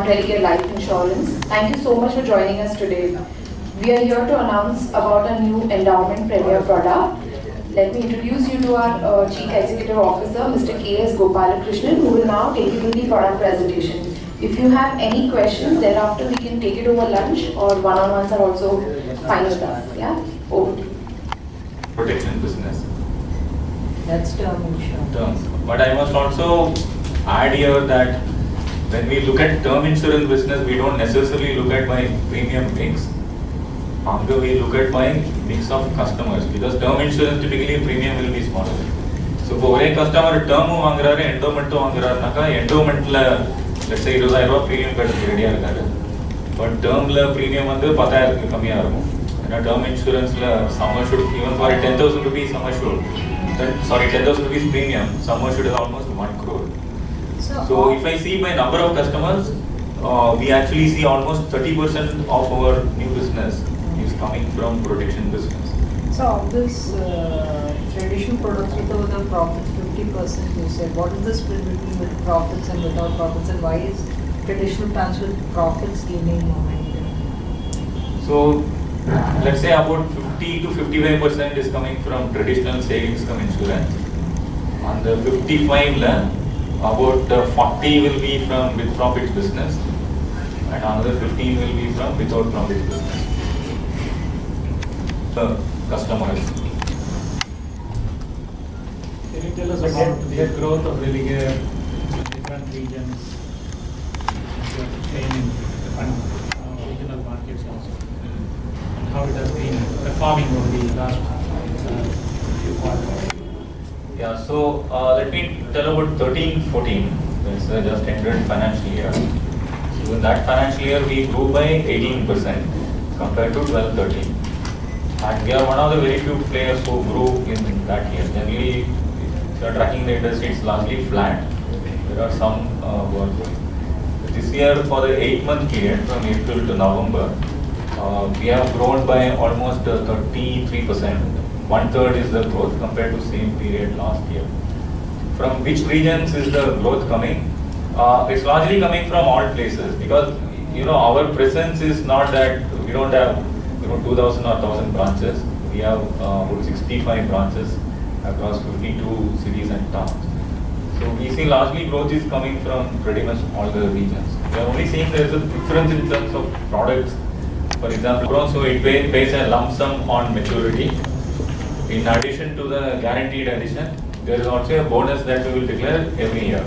Religare Life Insurance. Thank you so much for joining us today. We are here to announce about a new endowment premier product. Let me introduce you to our Chief Executive Officer, Mr. K.S. Gopalakrishnan, who will now take you through the product presentation. If you have any questions, thereafter we can take it over lunch or one-on-ones are also fine with us. Yeah? Over to you. Protection business. That's term insurance. But I must also add here that when we look at term insurance business, we don't necessarily look at my premium mix. Rather, we look at my mix of customers because term insurance typically premium will be smaller. So, for a customer term வாங்குறாரு endowment வாங்குறாருனாக்கா endowmentல let's say 20000 premium கட்ட ரெடியா இருக்காரு. But termல premium வந்து 10000 கம்மியா இருக்கும். ஏன்னா term insuranceல sum assured even for 10000 rupees sum assured. 10,000 rupees premium, sum assured is almost 1 crore. So if I see my number of customers, we actually see almost 30% of our new business is coming from protection business. So of this traditional products with the profits, 50% you said. What is the split between with profits and without profits, and why is traditional plans with profits gaining momentum? So let's say about 50 to 55% is coming from traditional savings from insurance. On the 55 about 40 will be from with profits business and another 15 will be from without profits business. So customers. Can you tell us about the growth of Religare in different regions in regional markets also, and how it has been performing over the last few quarters? Yeah, so let me tell about 13-14. It's just ended financial year. So in that financial year, we grew by 18% compared to 12-13. And we are one of the very few players who grew in that year. Generally, if you are tracking the industry, it's largely flat. There are some who are growing. This year, for the 8-month period, from April to November, we have grown by almost 33%. 1/3 is the growth compared to same period last year. From which regions is the growth coming? It's largely coming from all places because our presence is not that we don't have 2,000 or 1,000 branches. We have about 65 branches across 52 cities and towns. So we see largely growth is coming from pretty much all the regions. We are only seeing there is a difference in terms of products. For example, so it pays a lump sum on maturity. In addition to the guaranteed addition, there is also a bonus that we will declare every year.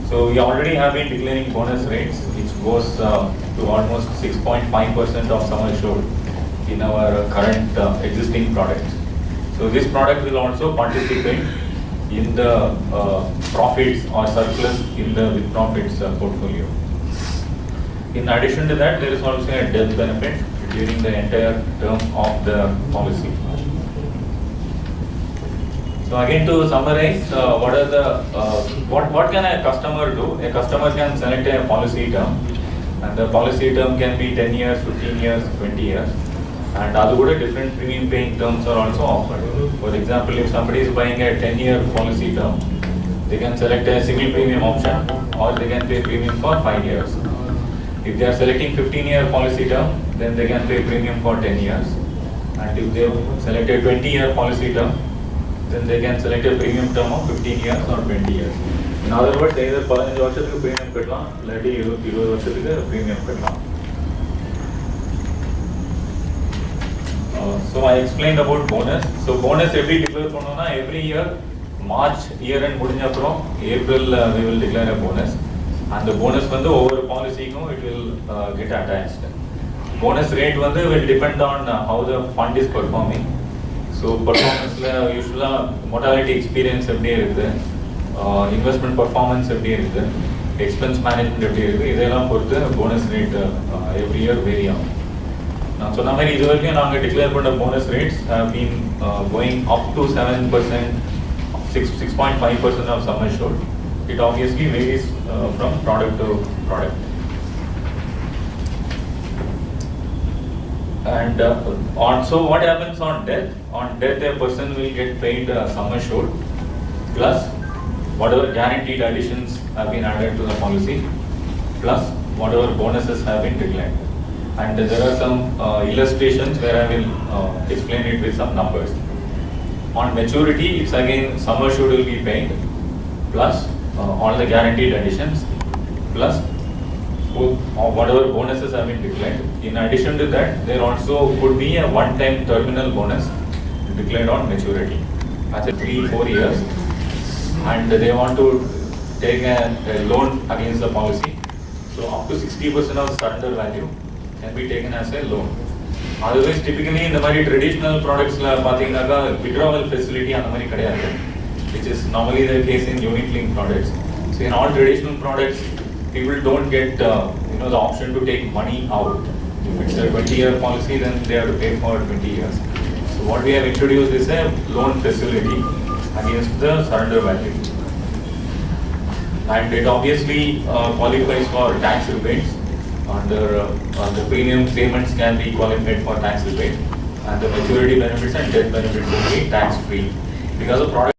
So we already have been declaring bonus rates, which goes to almost 6.5% of sum assured in our current existing products. So this product will also participate in the profits or surplus in the with profits portfolio. In addition to that, there is also a death benefit during the entire term of the policy. So again, to summarize, what can a customer do? A customer can select a policy term, and the policy term can be 10 years, 15 years, 20 years, and other different premium paying terms are also offered. For example, if somebody is buying a 10-year policy term, they can select a single premium option, or they can pay premium for 5 years. If they are selecting 15-year policy term, then they can pay premium for 10 years, and if they select a 20-year policy term, then they can select a premium term of 15 years or 20 years. In other words, either 15 வருஷத்துக்கு premium கட்டலாம் இல்லாட்டி 20 வருஷத்துக்கு premium கட்டலாம். So I explained about bonus. So bonus எப்படி declare பண்ணோம்னா every year March year end முடிஞ்ச அப்புறம் April we will declare a bonus. And the bonus வந்து ஒவ்வொரு பாலிசிக்கும் it will get attached. Bonus rate வந்து will depend on how the fund is performing. So performanceல usually mortality experience எப்படி இருக்குது, investment performance எப்படி இருக்குது, expense management எப்படி இருக்குது, இதெல்லாம் பொறுத்து bonus rate every year vary ஆகும். நான் சொன்ன மாதிரி இது வரைக்கும் நாங்கள் டிக்ளேர் பண்ண bonus rates have been going up to 7%, 6.5% of sum assured. It obviously varies from product to product. And so what happens on death? On death, a person will get paid sum assured plus whatever guaranteed additions have been added to the policy plus whatever bonuses have been declared. And there are some illustrations where I will explain it with some numbers. On maturity, it's again sum assured will be paid plus all the guaranteed additions plus whatever bonuses have been declared. In addition to that, there also could be a one-time terminal bonus declared on maturity. That's 3-4 years, and they want to take a loan against the policy. So up to 60% of surrender value can be taken as a loan. Otherwise, typically in the very traditional products, withdrawal facility which is normally the case in unit-linked products. So in all traditional products, people don't get the option to take money out. If it's a 20-year policy, then they have to pay for 20 years. So what we have introduced is a loan facility against the surrender value. And it obviously qualifies for tax rebates. Under the premium payments can be qualified for tax rebate, and the maturity benefits and death benefits will be tax free because the product